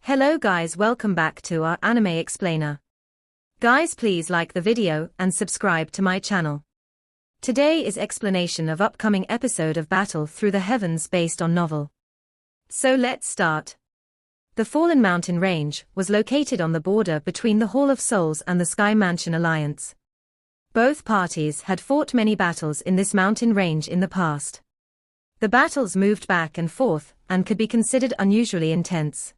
Hello guys, welcome back to our anime explainer. Guys, please like the video and subscribe to my channel. Today is explanation of upcoming episode of Battle Through the Heavens based on novel. So let's start. The Fallen Mountain Range was located on the border between the Hall of Souls and the Sky Mansion Alliance. Both parties had fought many battles in this mountain range in the past. The battles moved back and forth and could be considered unusually intense.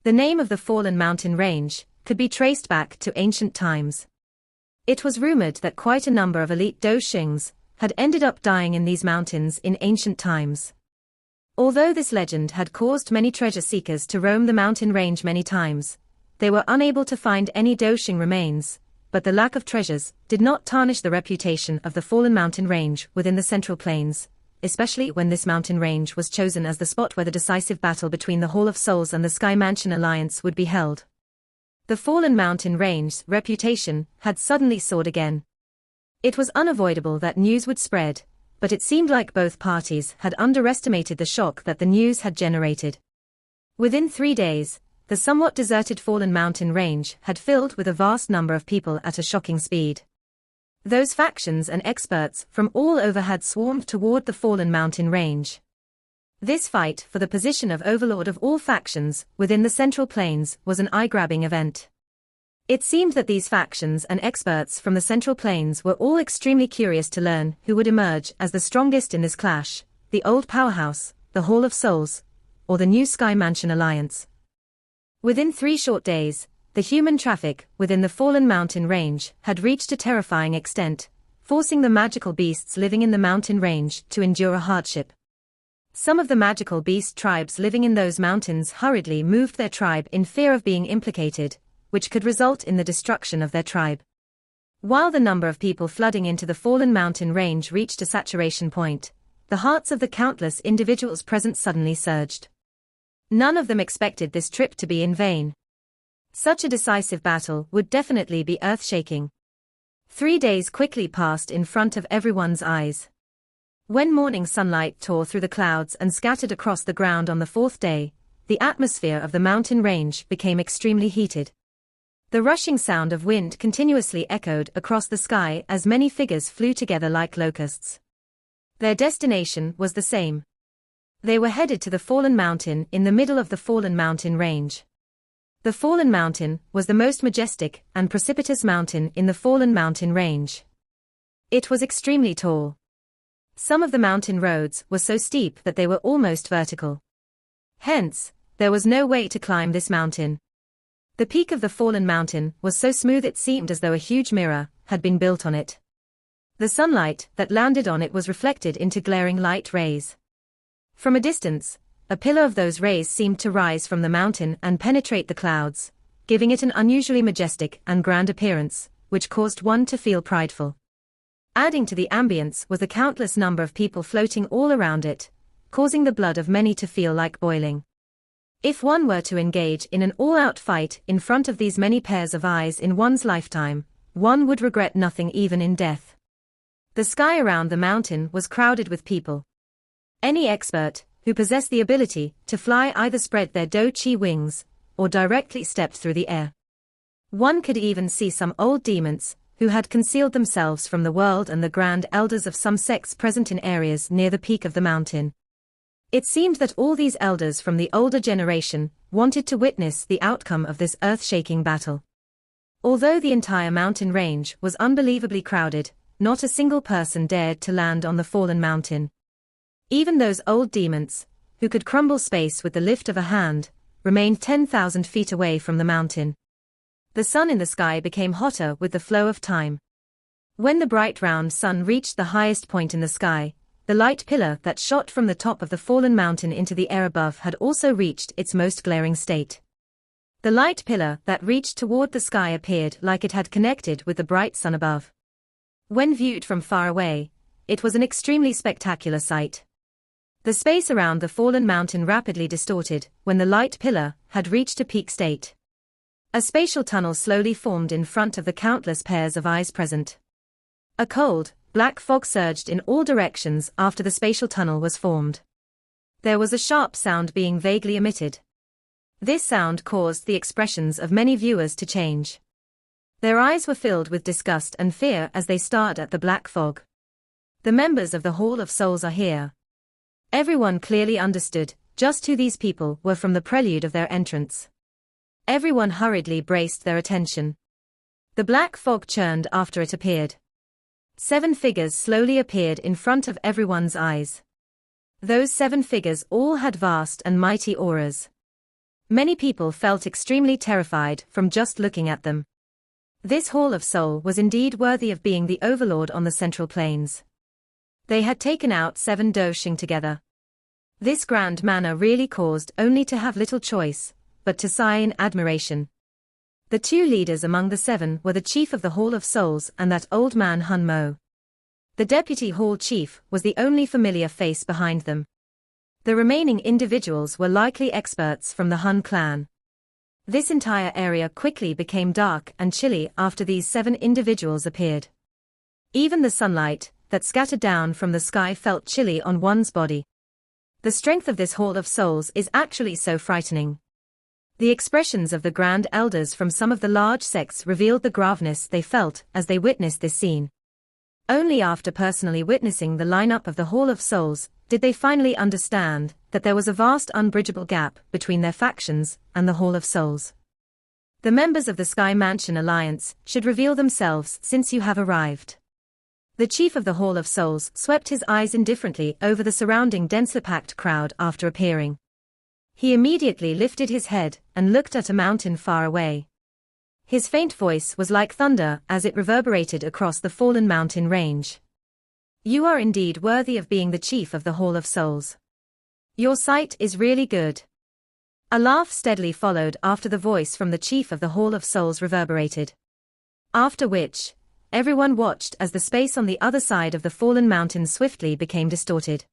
The name of the Fallen Mountain Range could be traced back to ancient times. It was rumored that quite a number of elite Doshings had ended up dying in these mountains in ancient times. Although this legend had caused many treasure seekers to roam the mountain range many times, they were unable to find any Doshing remains, but the lack of treasures did not tarnish the reputation of the Fallen Mountain Range within the Central Plains, especially when this mountain range was chosen as the spot where the decisive battle between the Hall of Souls and the Sky Mansion Alliance would be held. The Fallen Mountain Range's reputation had suddenly soared again. It was unavoidable that news would spread, but it seemed like both parties had underestimated the shock that the news had generated. Within 3 days, the somewhat deserted Fallen Mountain Range had filled with a vast number of people at a shocking speed. Those factions and experts from all over had swarmed toward the Fallen Mountain Range. This fight for the position of overlord of all factions within the Central Plains was an eye-grabbing event. It seemed that these factions and experts from the Central Plains were all extremely curious to learn who would emerge as the strongest in this clash, the old powerhouse, the Hall of Souls, or the new Sky Mansion Alliance. Within 3 short days, the human traffic within the Fallen Mountain Range had reached a terrifying extent, forcing the magical beasts living in the mountain range to endure a hardship. Some of the magical beast tribes living in those mountains hurriedly moved their tribe in fear of being implicated, which could result in the destruction of their tribe. While the number of people flooding into the Fallen Mountain Range reached a saturation point, the hearts of the countless individuals present suddenly surged. None of them expected this trip to be in vain. Such a decisive battle would definitely be earth-shaking. 3 days quickly passed in front of everyone's eyes. When morning sunlight tore through the clouds and scattered across the ground on the 4th day, the atmosphere of the mountain range became extremely heated. The rushing sound of wind continuously echoed across the sky as many figures flew together like locusts. Their destination was the same. They were headed to the Fallen Mountain in the middle of the Fallen Mountain Range. The Fallen Mountain was the most majestic and precipitous mountain in the Fallen Mountain Range. It was extremely tall. Some of the mountain roads were so steep that they were almost vertical. Hence, there was no way to climb this mountain. The peak of the Fallen Mountain was so smooth it seemed as though a huge mirror had been built on it. The sunlight that landed on it was reflected into glaring light rays. From a distance, a pillar of those rays seemed to rise from the mountain and penetrate the clouds, giving it an unusually majestic and grand appearance, which caused one to feel prideful. Adding to the ambience was the countless number of people floating all around it, causing the blood of many to feel like boiling. If one were to engage in an all-out fight in front of these many pairs of eyes in one's lifetime, one would regret nothing even in death. The sky around the mountain was crowded with people. Any expert who possessed the ability to fly either spread their Do-Chi wings, or directly stepped through the air. One could even see some old demons, who had concealed themselves from the world and the grand elders of some sects present in areas near the peak of the mountain. It seemed that all these elders from the older generation wanted to witness the outcome of this earth-shaking battle. Although the entire mountain range was unbelievably crowded, not a single person dared to land on the Fallen Mountain. Even those old demons, who could crumble space with the lift of a hand, remained 10,000 feet away from the mountain. The sun in the sky became hotter with the flow of time. When the bright round sun reached the highest point in the sky, the light pillar that shot from the top of the Fallen Mountain into the air above had also reached its most glaring state. The light pillar that reached toward the sky appeared like it had connected with the bright sun above. When viewed from far away, it was an extremely spectacular sight. The space around the Fallen Mountain rapidly distorted when the light pillar had reached a peak state. A spatial tunnel slowly formed in front of the countless pairs of eyes present. A cold, black fog surged in all directions after the spatial tunnel was formed. There was a sharp sound being vaguely emitted. This sound caused the expressions of many viewers to change. Their eyes were filled with disgust and fear as they stared at the black fog. The members of the Hall of Souls are here. Everyone clearly understood just who these people were from the prelude of their entrance. Everyone hurriedly braced their attention. The black fog churned after it appeared. 7 figures slowly appeared in front of everyone's eyes. Those 7 figures all had vast and mighty auras. Many people felt extremely terrified from just looking at them. This Hall of Soul was indeed worthy of being the overlord on the Central Plains. They had taken out 7 Doshing together. This grand manner really caused only to have little choice, but to sigh in admiration. The 2 leaders among the 7 were the chief of the Hall of Souls and that old man Hun Mo. The deputy hall chief was the only familiar face behind them. The remaining individuals were likely experts from the Hun clan. This entire area quickly became dark and chilly after these 7 individuals appeared. Even the sunlight that scattered down from the sky felt chilly on one's body. The strength of this Hall of Souls is actually so frightening. The expressions of the Grand Elders from some of the large sects revealed the graveness they felt as they witnessed this scene. Only after personally witnessing the lineup of the Hall of Souls did they finally understand that there was a vast unbridgeable gap between their factions and the Hall of Souls. The members of the Sky Mansion Alliance should reveal themselves since you have arrived. The chief of the Hall of Souls swept his eyes indifferently over the surrounding densely packed crowd after appearing. He immediately lifted his head and looked at a mountain far away. His faint voice was like thunder as it reverberated across the fallen mountain range. You are indeed worthy of being the chief of the Hall of Souls. Your sight is really good. A laugh steadily followed after the voice from the chief of the Hall of Souls reverberated. After which, everyone watched as the space on the other side of the fallen mountain swiftly became distorted.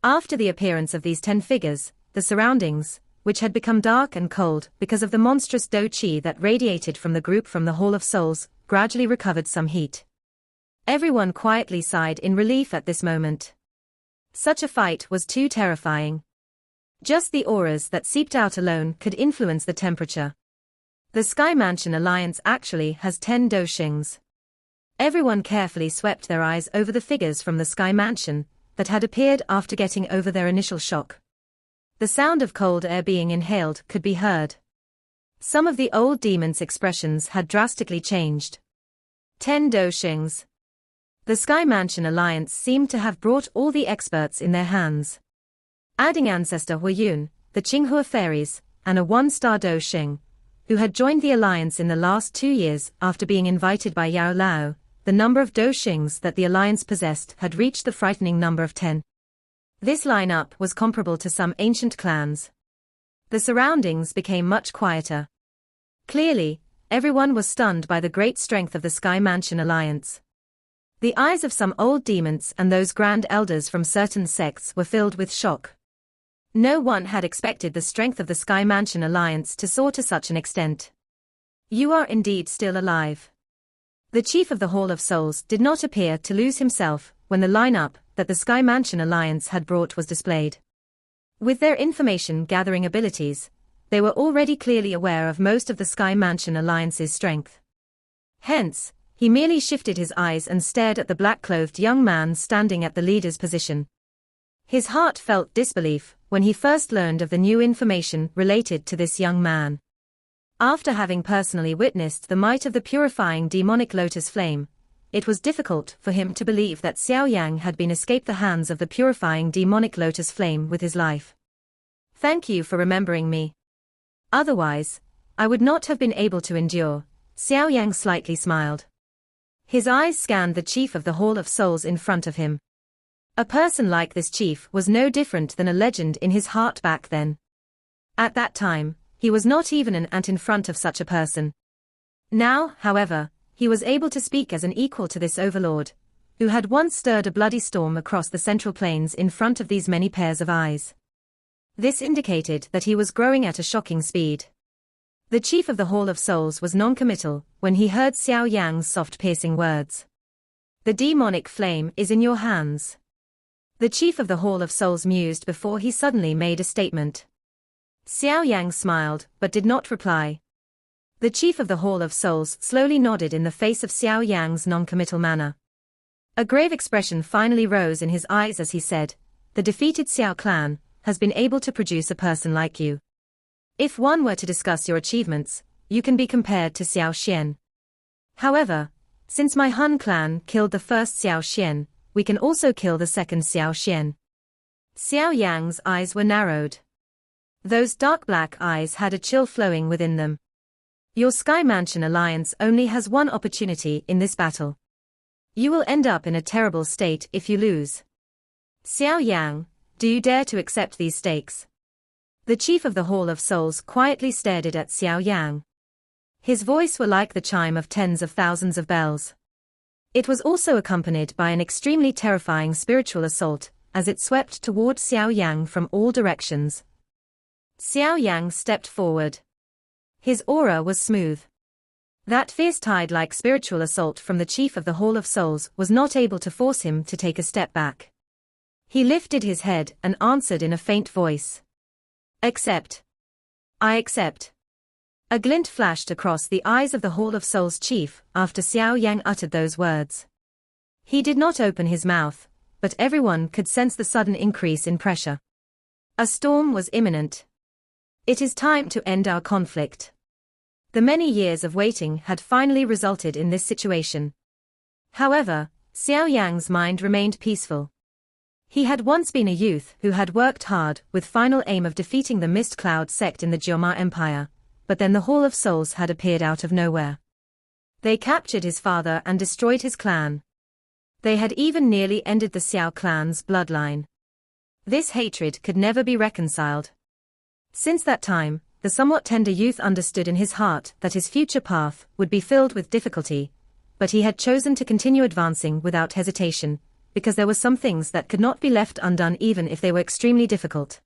After the appearance of these 10 figures, the surroundings, which had become dark and cold because of the monstrous Do Chi that radiated from the group from the Hall of Souls, gradually recovered some heat. Everyone quietly sighed in relief at this moment. Such a fight was too terrifying. Just the auras that seeped out alone could influence the temperature. The Sky Mansion Alliance actually has 10 Doshings. Everyone carefully swept their eyes over the figures from the Sky Mansion that had appeared after getting over their initial shock. The sound of cold air being inhaled could be heard. Some of the old demons' expressions had drastically changed. 10 Doshings. The Sky Mansion Alliance seemed to have brought all the experts in their hands. Adding ancestor Hu Yun, the Qinghua fairies, and a 1-star Do Xing, who had joined the alliance in the last 2 years after being invited by Yao Lao, the number of Do Xings that the alliance possessed had reached the frightening number of 10. This lineup was comparable to some ancient clans. The surroundings became much quieter. Clearly, everyone was stunned by the great strength of the Sky Mansion Alliance. The eyes of some old demons and those grand elders from certain sects were filled with shock. No one had expected the strength of the Sky Mansion Alliance to soar to such an extent. You are indeed still alive. The chief of the Hall of Souls did not appear to lose himself when the lineup that the Sky Mansion Alliance had brought was displayed. With their information-gathering abilities, they were already clearly aware of most of the Sky Mansion Alliance's strength. Hence, he merely shifted his eyes and stared at the black-clothed young man standing at the leader's position. His heart felt disbelief when he first learned of the new information related to this young man. After having personally witnessed the might of the purifying demonic lotus flame, it was difficult for him to believe that Xiao Yan had been escaped the hands of the purifying demonic lotus flame with his life. Thank you for remembering me. Otherwise, I would not have been able to endure. Xiao Yan slightly smiled. His eyes scanned the chief of the Hall of Souls in front of him. A person like this chief was no different than a legend in his heart back then. At that time, he was not even an ant in front of such a person. Now, however, he was able to speak as an equal to this overlord, who had once stirred a bloody storm across the Central Plains in front of these many pairs of eyes. This indicated that he was growing at a shocking speed. The chief of the Hall of Souls was non-committal when he heard Xiao Yang's soft piercing words. The demonic flame is in your hands. The chief of the Hall of Souls mused before he suddenly made a statement. Xiao Yang smiled, but did not reply. The chief of the Hall of Souls slowly nodded in the face of Xiao Yang's non-committal manner. A grave expression finally rose in his eyes as he said, "The defeated Xiao clan has been able to produce a person like you. If one were to discuss your achievements, you can be compared to Xiao Chen. However, since my Han clan killed the first Xiao Chen, we can also kill the second Xiao Chen." Xiao Yang's eyes were narrowed. Those dark black eyes had a chill flowing within them. Your Sky Mansion Alliance only has one opportunity in this battle. You will end up in a terrible state if you lose. Xiao Yang, do you dare to accept these stakes? The chief of the Hall of Souls quietly stared at Xiao Yang. His voice were like the chime of tens of thousands of bells. It was also accompanied by an extremely terrifying spiritual assault, as it swept toward Xiao Yang from all directions. Xiao Yang stepped forward. His aura was smooth. That fierce tide-like spiritual assault from the chief of the Hall of Souls was not able to force him to take a step back. He lifted his head and answered in a faint voice. "Accept. I accept." A glint flashed across the eyes of the Hall of Souls chief after Xiao Yang uttered those words. He did not open his mouth, but everyone could sense the sudden increase in pressure. A storm was imminent. It is time to end our conflict. The many years of waiting had finally resulted in this situation. However, Xiao Yang's mind remained peaceful. He had once been a youth who had worked hard with final aim of defeating the Mist Cloud sect in the Jioma Empire, but then the Hall of Souls had appeared out of nowhere. They captured his father and destroyed his clan. They had even nearly ended the Xiao clan's bloodline. This hatred could never be reconciled. Since that time, the somewhat tender youth understood in his heart that his future path would be filled with difficulty, but he had chosen to continue advancing without hesitation, because there were some things that could not be left undone even if they were extremely difficult.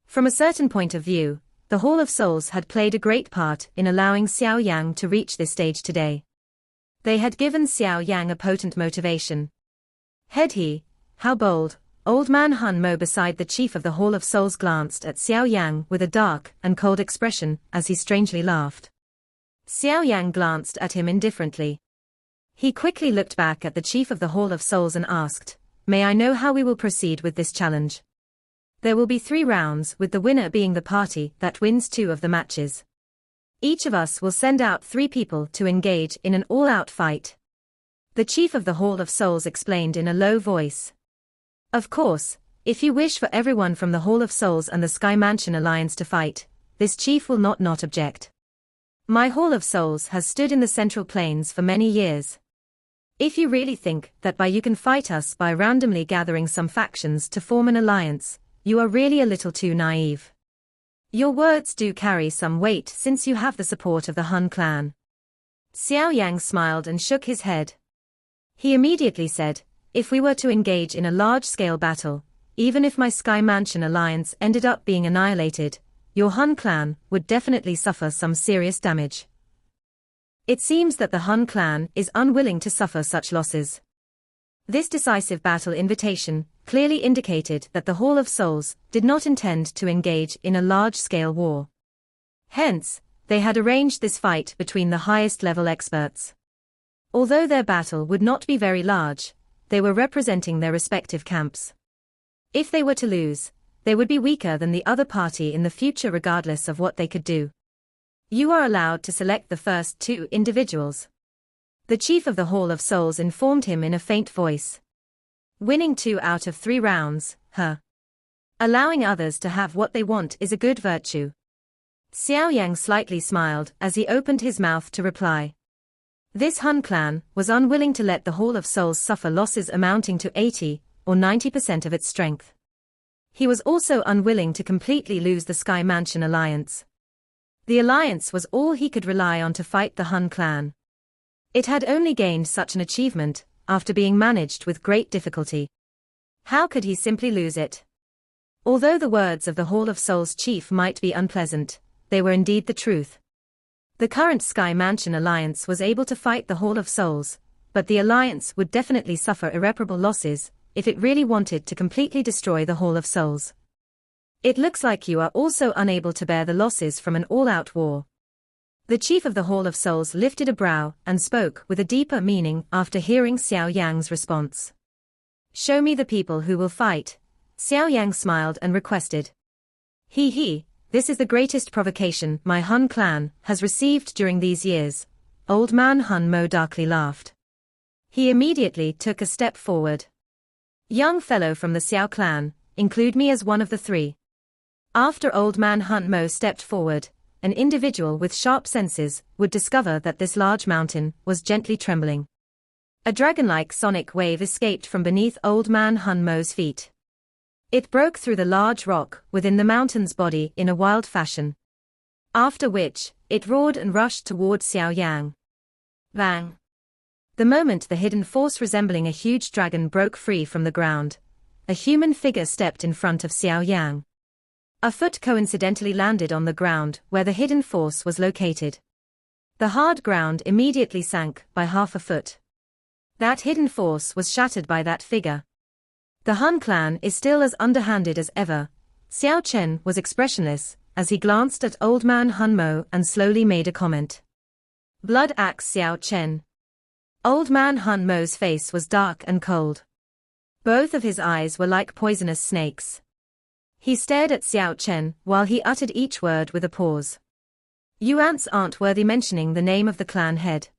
From a certain point of view, the Hall of Souls had played a great part in allowing Xiao Yang to reach this stage today. They had given Xiao Yang a potent motivation. Had he, how bold, Old Man Hun Mo beside the chief of the Hall of Souls glanced at Xiao Yang with a dark and cold expression as he strangely laughed. Xiao Yang glanced at him indifferently. He quickly looked back at the chief of the Hall of Souls and asked, "May I know how we will proceed with this challenge?" "There will be 3 rounds, with the winner being the party that wins 2 of the matches. Each of us will send out 3 people to engage in an all-out fight." The chief of the Hall of Souls explained in a low voice. "Of course, if you wish for everyone from the Hall of Souls and the Sky Mansion Alliance to fight, this chief will not object. My Hall of Souls has stood in the Central Plains for many years. If you really think that you can fight us by randomly gathering some factions to form an alliance, you are really a little too naive. Your words do carry some weight since you have the support of the Han clan." Xiao Yang smiled and shook his head. He immediately said, "If we were to engage in a large-scale battle, even if my Sky Mansion Alliance ended up being annihilated, your Han clan would definitely suffer some serious damage. It seems that the Han clan is unwilling to suffer such losses." This decisive battle invitation clearly indicated that the Hall of Souls did not intend to engage in a large-scale war. Hence, they had arranged this fight between the highest-level experts. Although their battle would not be very large, they were representing their respective camps. If they were to lose, they would be weaker than the other party in the future regardless of what they could do. You are allowed to select the first 2 individuals. The chief of the Hall of Souls informed him in a faint voice. Winning 2 out of 3 rounds, allowing others to have what they want is a good virtue. Xiao Yang slightly smiled as he opened his mouth to reply. This Han clan was unwilling to let the Hall of Souls suffer losses amounting to 80 or 90% of its strength. He was also unwilling to completely lose the Sky Mansion Alliance. The alliance was all he could rely on to fight the Han clan. It had only gained such an achievement after being managed with great difficulty. How could he simply lose it? Although the words of the Hall of Souls chief might be unpleasant, they were indeed the truth. The current Sky Mansion Alliance was able to fight the Hall of Souls, but the alliance would definitely suffer irreparable losses if it really wanted to completely destroy the Hall of Souls. It looks like you are also unable to bear the losses from an all-out war. The chief of the Hall of Souls lifted a brow and spoke with a deeper meaning after hearing Xiao Yang's response. Show me the people who will fight. Xiao Yang smiled and requested. This is the greatest provocation my Han clan has received during these years. Old man Han Mo darkly laughed. He immediately took a step forward. Young fellow from the Xiao clan, include me as one of the three. After old man Han Mo stepped forward, an individual with sharp senses would discover that this large mountain was gently trembling. A dragon-like sonic wave escaped from beneath old man Han Mo's feet. It broke through the large rock within the mountain's body in a wild fashion. After which, it roared and rushed towards Xiao Yang. Bang! The moment the hidden force resembling a huge dragon broke free from the ground, a human figure stepped in front of Xiao Yang. A foot coincidentally landed on the ground where the hidden force was located. The hard ground immediately sank by half a foot. That hidden force was shattered by that figure. The Han clan is still as underhanded as ever. Xiao Chen was expressionless as he glanced at old man Han Mo and slowly made a comment. Blood axe Xiao Chen. Old man Han Mo's face was dark and cold. Both of his eyes were like poisonous snakes. He stared at Xiao Chen while he uttered each word with a pause. You ants aren't worthy mentioning the name of the clan head.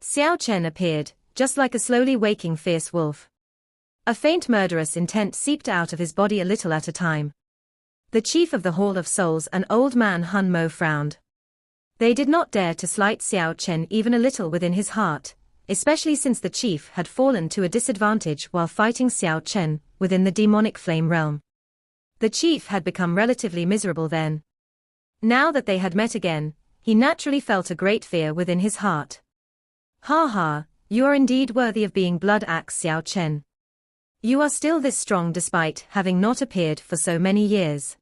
Xiao Chen appeared, just like a slowly waking fierce wolf. A faint murderous intent seeped out of his body a little at a time. The chief of the Hall of Souls and old man Han Mo frowned. They did not dare to slight Xiao Chen even a little within his heart, especially since the chief had fallen to a disadvantage while fighting Xiao Chen within the demonic flame realm. The chief had become relatively miserable then. Now that they had met again, he naturally felt a great fear within his heart. You are indeed worthy of being blood axe Xiao Chen. You are still this strong despite having not appeared for so many years.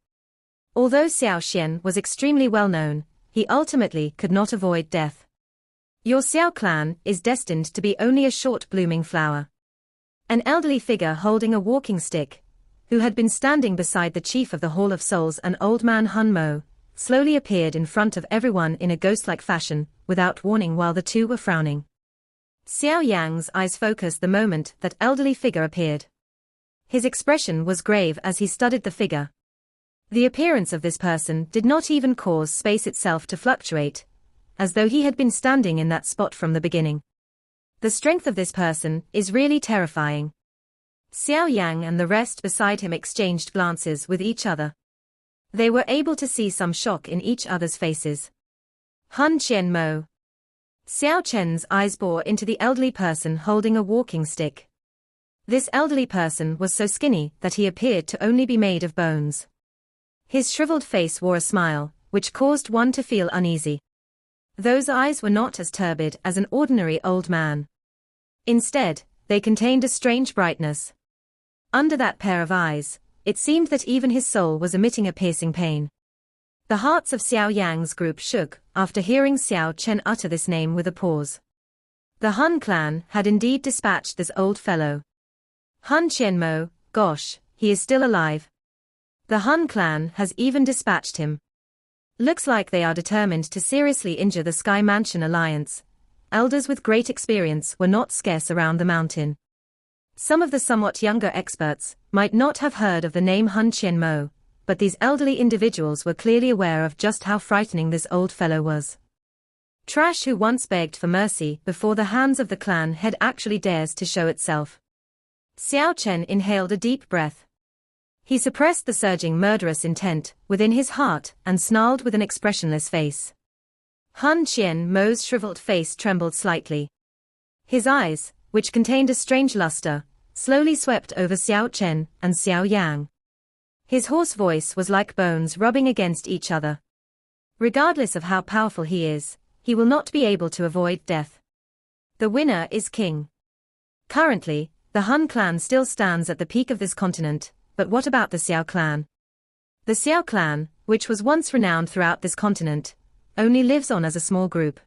Although Xiao Xian was extremely well known, he ultimately could not avoid death. Your Xiao clan is destined to be only a short blooming flower. An elderly figure holding a walking stick, who had been standing beside the chief of the Hall of Souls and old man Han Mo, slowly appeared in front of everyone in a ghost-like fashion, without warning while the two were frowning. Xiao Yang's eyes focused the moment that elderly figure appeared. His expression was grave as he studied the figure. The appearance of this person did not even cause space itself to fluctuate, as though he had been standing in that spot from the beginning. The strength of this person is really terrifying. Xiao Yang and the rest beside him exchanged glances with each other. They were able to see some shock in each other's faces. Han Qian Mo. Xiao Chen's eyes bore into the elderly person holding a walking stick. This elderly person was so skinny that he appeared to only be made of bones. His shriveled face wore a smile, which caused one to feel uneasy. Those eyes were not as turbid as an ordinary old man. Instead, they contained a strange brightness. Under that pair of eyes, it seemed that even his soul was emitting a piercing pain. The hearts of Xiao Yang's group shook after hearing Xiao Chen utter this name with a pause. The Han clan had indeed dispatched this old fellow. Han Qianmo, gosh, he is still alive. The Han clan has even dispatched him. Looks like they are determined to seriously injure the Sky Mansion Alliance. Elders with great experience were not scarce around the mountain. Some of the somewhat younger experts might not have heard of the name Han Qianmo, but these elderly individuals were clearly aware of just how frightening this old fellow was. Trash who once begged for mercy before the hands of the clan head actually dares to show itself. Xiao Chen inhaled a deep breath. He suppressed the surging murderous intent within his heart and snarled with an expressionless face. Han Qianmo's shriveled face trembled slightly. His eyes, which contained a strange luster, slowly swept over Xiao Chen and Xiao Yang. His hoarse voice was like bones rubbing against each other. Regardless of how powerful he is, he will not be able to avoid death. The winner is king. Currently, the Han clan still stands at the peak of this continent, but what about the Xiao clan? The Xiao clan, which was once renowned throughout this continent, only lives on as a small group.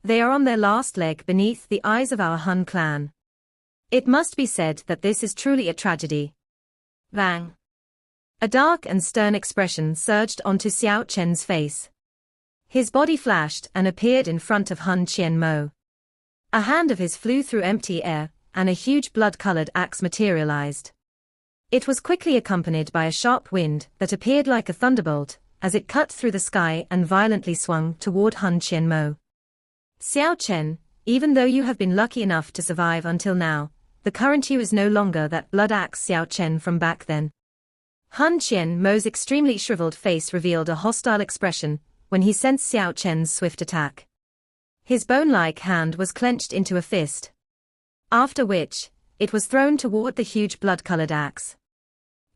They are on their last leg beneath the eyes of our Han clan. It must be said that this is truly a tragedy. Bang! A dark and stern expression surged onto Xiao Chen's face. His body flashed and appeared in front of Hun Qianmo. A hand of his flew through empty air, and a huge blood-colored axe materialized. It was quickly accompanied by a sharp wind that appeared like a thunderbolt, as it cut through the sky and violently swung toward Hun Qianmo. Xiao Chen, even though you have been lucky enough to survive until now, the current you is no longer that blood axe Xiao Chen from back then. Hun Qianmo's extremely shriveled face revealed a hostile expression when he sensed Xiao Chen's swift attack. His bone-like hand was clenched into a fist. After which, it was thrown toward the huge blood-colored axe.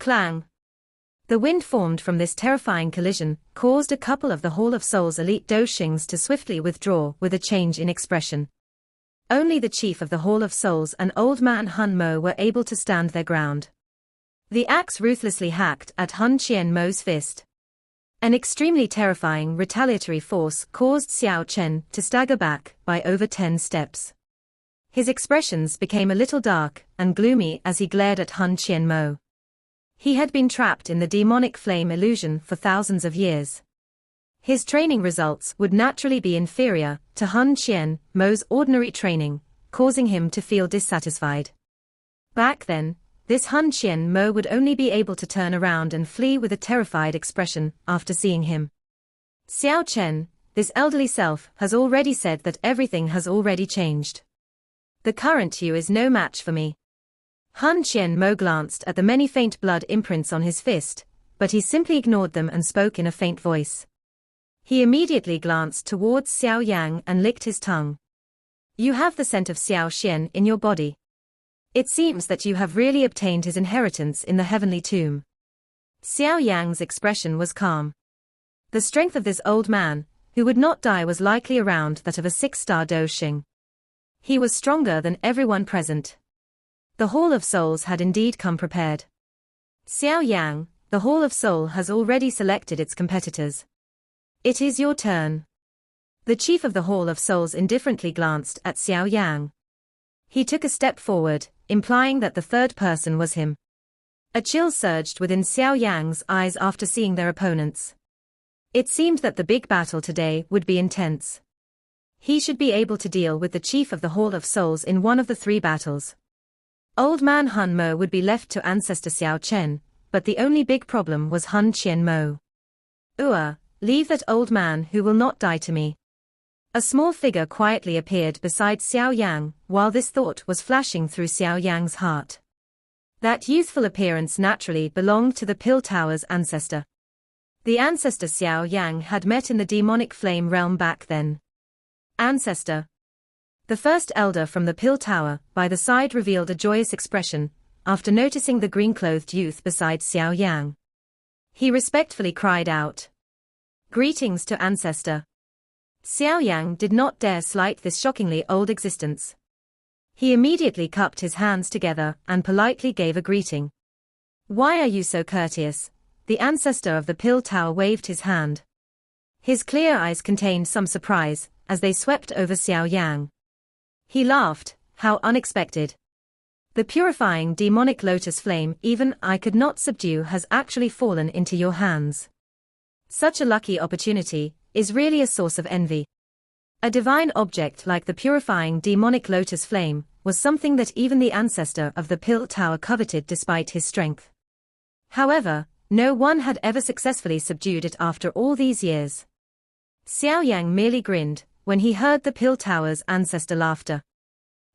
Clang! The wind formed from this terrifying collision caused a couple of the Hall of Souls elite Doshings to swiftly withdraw with a change in expression. Only the chief of the Hall of Souls and old man Hun Mo were able to stand their ground. The axe ruthlessly hacked at Hun Qianmo's fist. An extremely terrifying retaliatory force caused Xiao Chen to stagger back by over 10 steps. His expressions became a little dark and gloomy as he glared at Hun Qianmo. He had been trapped in the demonic flame illusion for thousands of years. His training results would naturally be inferior to Hun Qianmo's ordinary training, causing him to feel dissatisfied. Back then, this Hun Qianmo would only be able to turn around and flee with a terrified expression after seeing him. Xiao Chen, this elderly self, has already said that everything has already changed. The current you is no match for me. Hun Qianmo glanced at the many faint blood imprints on his fist, but he simply ignored them and spoke in a faint voice. He immediately glanced towards Xiao Yang and licked his tongue. You have the scent of Xiao Xian in your body. It seems that you have really obtained his inheritance in the heavenly tomb. Xiao Yang's expression was calm. The strength of this old man, who would not die, was likely around that of a 6-star Doshing. He was stronger than everyone present. The Hall of Souls had indeed come prepared. Xiao Yang, the Hall of Soul has already selected its competitors. It is your turn. The chief of the Hall of Souls indifferently glanced at Xiao Yang. He took a step forward, implying that the third person was him. A chill surged within Xiao Yang's eyes after seeing their opponents. It seemed that the big battle today would be intense. He should be able to deal with the chief of the Hall of Souls in one of the 3 battles. Old man Hun Mo would be left to ancestor Xiao Chen, but the only big problem was Hun Qianmo. Leave that old man who will not die to me. A small figure quietly appeared beside Xiao Yang, while this thought was flashing through Xiao Yang's heart. That youthful appearance naturally belonged to the Pill Tower's ancestor. The ancestor Xiao Yang had met in the demonic flame realm back then. Ancestor. The first elder from the Pill Tower, by the side, revealed a joyous expression, after noticing the green-clothed youth beside Xiao Yang. He respectfully cried out, "Greetings to ancestor." Xiao Yang did not dare slight this shockingly old existence. He immediately cupped his hands together and politely gave a greeting. "Why are you so courteous?" The ancestor of the Pill Tower waved his hand. His clear eyes contained some surprise as they swept over Xiao Yang. He laughed, "How unexpected. The purifying demonic lotus flame even I could not subdue has actually fallen into your hands. Such a lucky opportunity is really a source of envy. A divine object like the purifying demonic lotus flame was something that even the ancestor of the Pill Tower coveted despite his strength. However, no one had ever successfully subdued it after all these years." Xiao Yang merely grinned when he heard the Pill Tower's ancestor laughter.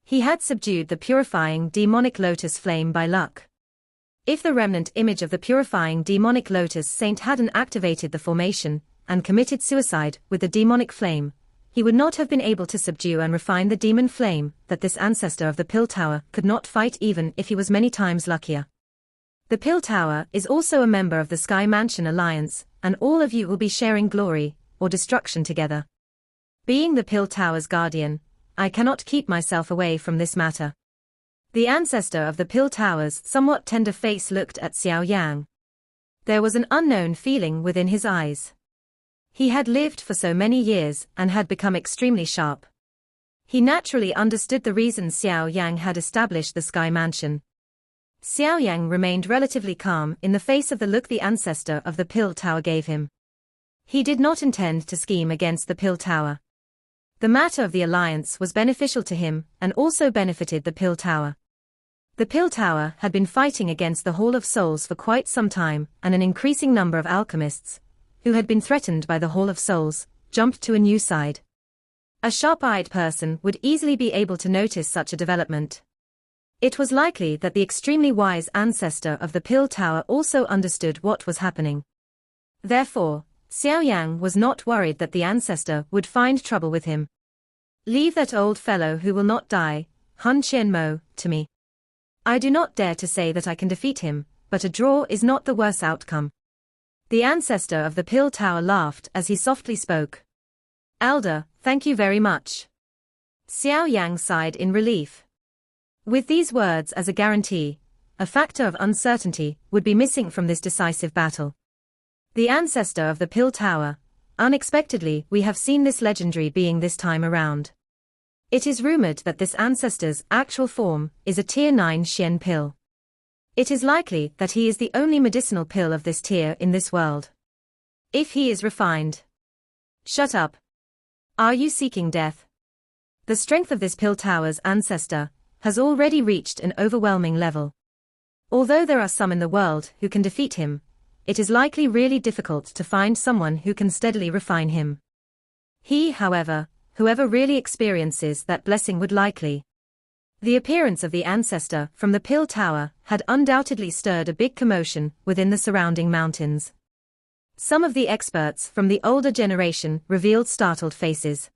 He had subdued the purifying demonic lotus flame by luck. If the remnant image of the purifying demonic lotus saint hadn't activated the formation and committed suicide with the demonic flame, he would not have been able to subdue and refine the demon flame that this ancestor of the Pill Tower could not fight even if he was many times luckier. The Pill Tower is also a member of the Sky Mansion Alliance, and all of you will be sharing glory or destruction together. Being the Pill Tower's guardian, I cannot keep myself away from this matter. The ancestor of the Pill Tower's somewhat tender face looked at Xiao Yang. There was an unknown feeling within his eyes. He had lived for so many years and had become extremely sharp. He naturally understood the reason Xiao Yang had established the Sky Mansion. Xiao Yan remained relatively calm in the face of the look the ancestor of the Pill Tower gave him. He did not intend to scheme against the Pill Tower. The matter of the alliance was beneficial to him and also benefited the Pill Tower. The Pill Tower had been fighting against the Hall of Souls for quite some time, and an increasing number of alchemists, who had been threatened by the Hall of Souls, jumped to a new side. A sharp-eyed person would easily be able to notice such a development. It was likely that the extremely wise ancestor of the Pill Tower also understood what was happening. Therefore, Xiao Yan was not worried that the ancestor would find trouble with him. "Leave that old fellow who will not die, Hun Qianmo, to me. I do not dare to say that I can defeat him, but a draw is not the worst outcome." The ancestor of the Pill Tower laughed as he softly spoke. "Elder, thank you very much." Xiao Yang sighed in relief. With these words as a guarantee, a factor of uncertainty would be missing from this decisive battle. The ancestor of the Pill Tower, unexpectedly we have seen this legendary being this time around. It is rumored that this ancestor's actual form is a Tier 9 Xian pill. It is likely that he is the only medicinal pill of this tier in this world. If he is refined. Shut up. Are you seeking death? The strength of this Pill Tower's ancestor has already reached an overwhelming level. Although there are some in the world who can defeat him, it is likely really difficult to find someone who can steadily refine him. He, however, whoever really experiences that blessing would likely. The appearance of the ancestor from the Pill Tower had undoubtedly stirred a big commotion within the surrounding mountains. Some of the experts from the older generation revealed startled faces.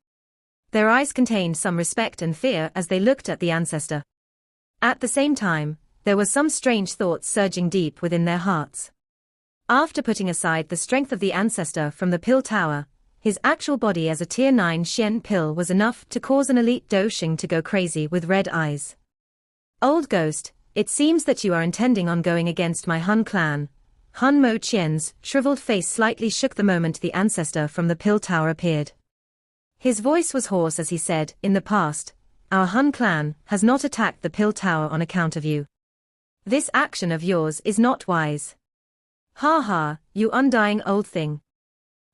Their eyes contained some respect and fear as they looked at the ancestor. At the same time, there were some strange thoughts surging deep within their hearts. After putting aside the strength of the ancestor from the Pill Tower, his actual body as a Tier 9 Xian pill was enough to cause an elite Doshing to go crazy with red eyes. "Old ghost, it seems that you are intending on going against my Hun clan." Hun Mo Qian's shriveled face slightly shook the moment the ancestor from the Pill Tower appeared. His voice was hoarse as he said, "In the past, our Hun clan has not attacked the Pill Tower on account of you. This action of yours is not wise. Ha ha, you undying old thing.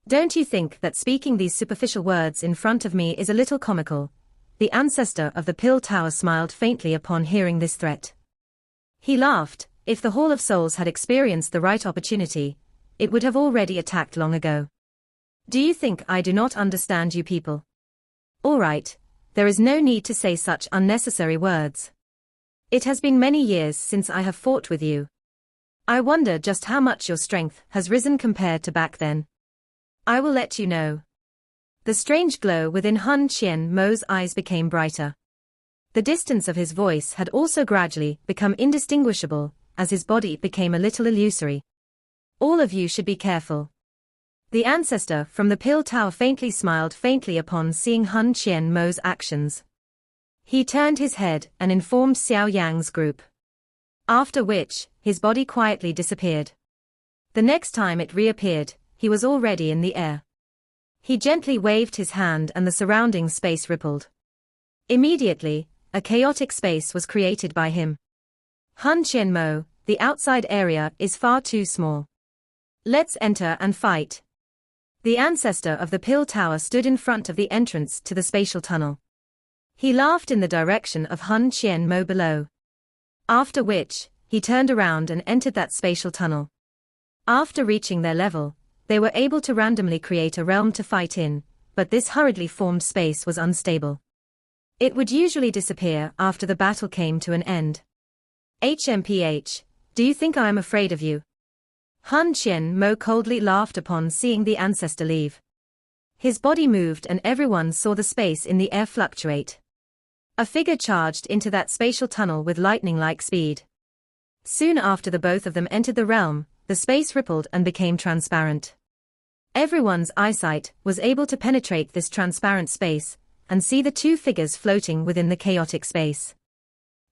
Don't you think that speaking these superficial words in front of me is a little comical?" The ancestor of the Pill Tower smiled faintly upon hearing this threat. He laughed. If the Hall of Souls had experienced the right opportunity, it would have already attacked long ago. "Do you think I do not understand you people? All right, there is no need to say such unnecessary words. It has been many years since I have fought with you. I wonder just how much your strength has risen compared to back then. I will let you know." The strange glow within Hun Qianmo's eyes became brighter. The distance of his voice had also gradually become indistinguishable, as his body became a little illusory. "All of you should be careful." The ancestor from the Pill Tower faintly smiled faintly upon seeing Hun Qianmo's actions. He turned his head and informed Xiao Yang's group. After which, his body quietly disappeared. The next time it reappeared, he was already in the air. He gently waved his hand and the surrounding space rippled. Immediately, a chaotic space was created by him. "Hun Qianmo, the outside area is far too small. Let's enter and fight." The ancestor of the Pill Tower stood in front of the entrance to the spatial tunnel. He laughed in the direction of Hun Qianmo below. After which, he turned around and entered that spatial tunnel. After reaching their level, they were able to randomly create a realm to fight in, but this hurriedly formed space was unstable. It would usually disappear after the battle came to an end. "HMPH, do you think I am afraid of you?" Hun Qianmo coldly laughed upon seeing the ancestor leave. His body moved and everyone saw the space in the air fluctuate. A figure charged into that spatial tunnel with lightning-like speed. Soon after the both of them entered the realm, the space rippled and became transparent. Everyone's eyesight was able to penetrate this transparent space and see the two figures floating within the chaotic space.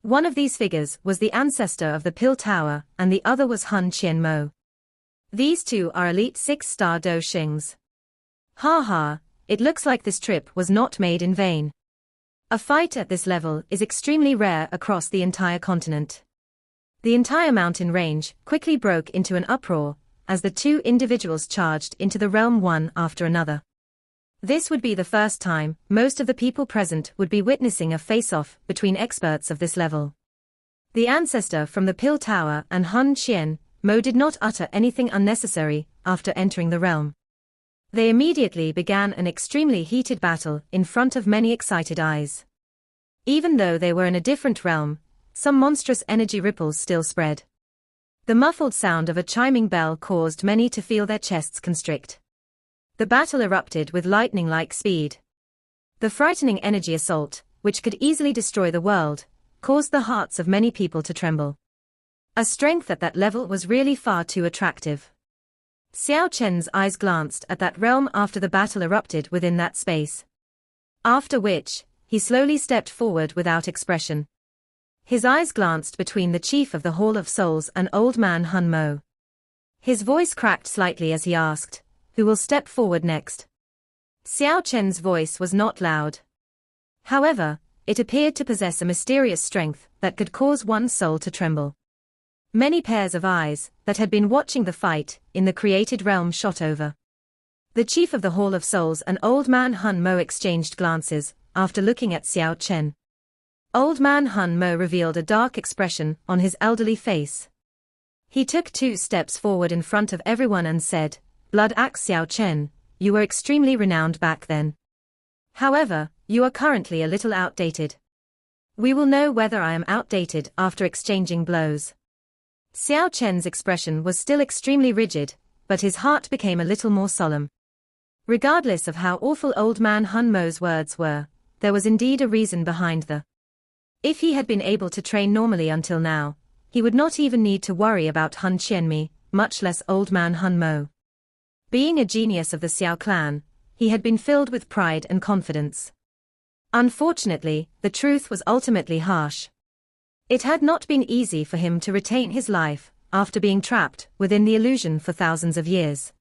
One of these figures was the ancestor of the Pill Tower, and the other was Hun Qianmo. These two are elite 6-star Doshings. Ha ha, it looks like this trip was not made in vain. A fight at this level is extremely rare across the entire continent. The entire mountain range quickly broke into an uproar as the two individuals charged into the realm one after another. This would be the first time most of the people present would be witnessing a face-off between experts of this level. The ancestor from the Pill Tower and Hun Chien Mo did not utter anything unnecessary after entering the realm. They immediately began an extremely heated battle in front of many excited eyes. Even though they were in a different realm, some monstrous energy ripples still spread. The muffled sound of a chiming bell caused many to feel their chests constrict. The battle erupted with lightning-like speed. The frightening energy assault, which could easily destroy the world, caused the hearts of many people to tremble. A strength at that level was really far too attractive. Xiao Chen's eyes glanced at that realm after the battle erupted within that space. After which, he slowly stepped forward without expression. His eyes glanced between the chief of the Hall of Souls and old man Hun Mo. His voice cracked slightly as he asked, "Who will step forward next?" Xiao Chen's voice was not loud. However, it appeared to possess a mysterious strength that could cause one's soul to tremble. Many pairs of eyes that had been watching the fight in the created realm shot over. The chief of the Hall of Souls and old man Hun Mo exchanged glances after looking at Xiao Chen. Old man Hun Mo revealed a dark expression on his elderly face. He took 2 steps forward in front of everyone and said, "Blood Axe Xiao Chen, you were extremely renowned back then. However, you are currently a little outdated. We will know whether I am outdated after exchanging blows." Xiao Chen's expression was still extremely rigid, but his heart became a little more solemn. Regardless of how awful old man Hun Mo's words were, there was indeed a reason behind the. If he had been able to train normally until now, he would not even need to worry about Hun Qianmi, much less old man Hun Mo. Being a genius of the Xiao clan, he had been filled with pride and confidence. Unfortunately, the truth was ultimately harsh. It had not been easy for him to retain his life after being trapped within the illusion for thousands of years.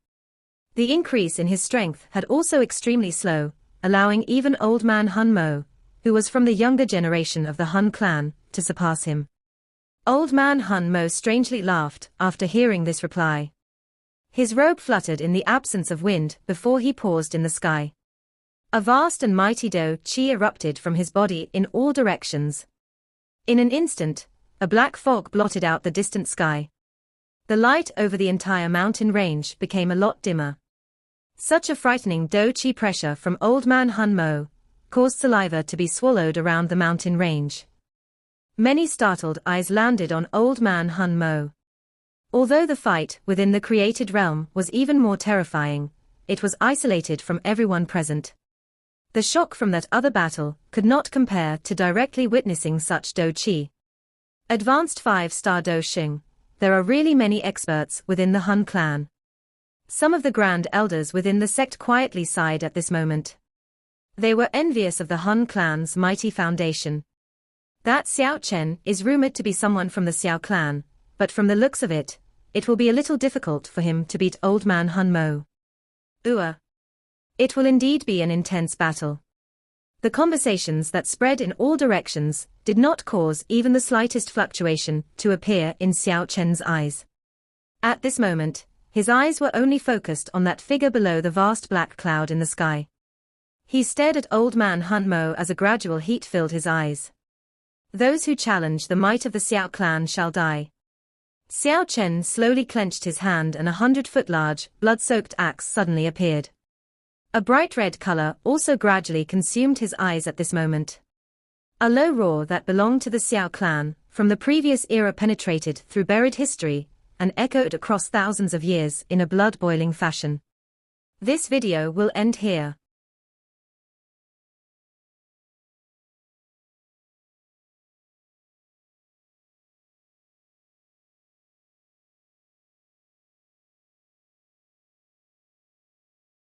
The increase in his strength had also extremely slow, allowing even old man Hun Mo, who was from the younger generation of the Hun clan, to surpass him. Old man Hun Mo strangely laughed after hearing this reply. His robe fluttered in the absence of wind before he paused in the sky. A vast and mighty do qi erupted from his body in all directions. In an instant, a black fog blotted out the distant sky. The light over the entire mountain range became a lot dimmer. Such a frightening do qi pressure from old man Hun Mo caused saliva to be swallowed around the mountain range. Many startled eyes landed on old man Hun Mo. Although the fight within the created realm was even more terrifying, it was isolated from everyone present. The shock from that other battle could not compare to directly witnessing such do qi. Advanced 5-star do xing, there are really many experts within the Hun clan. Some of the grand elders within the sect quietly sighed at this moment. They were envious of the Hun clan's mighty foundation. That Xiao Chen is rumored to be someone from the Xiao clan, but from the looks of it, it will be a little difficult for him to beat old man Hun Mo. It will indeed be an intense battle. The conversations that spread in all directions did not cause even the slightest fluctuation to appear in Xiao Chen's eyes. At this moment, his eyes were only focused on that figure below the vast black cloud in the sky. He stared at old man Hun Mo as a gradual heat filled his eyes. Those who challenge the might of the Xiao clan shall die. Xiao Chen slowly clenched his hand and a 100-foot large, blood-soaked axe suddenly appeared. A bright red color also gradually consumed his eyes at this moment. A low roar that belonged to the Xiao clan from the previous era penetrated through buried history and echoed across thousands of years in a blood-boiling fashion. This video will end here.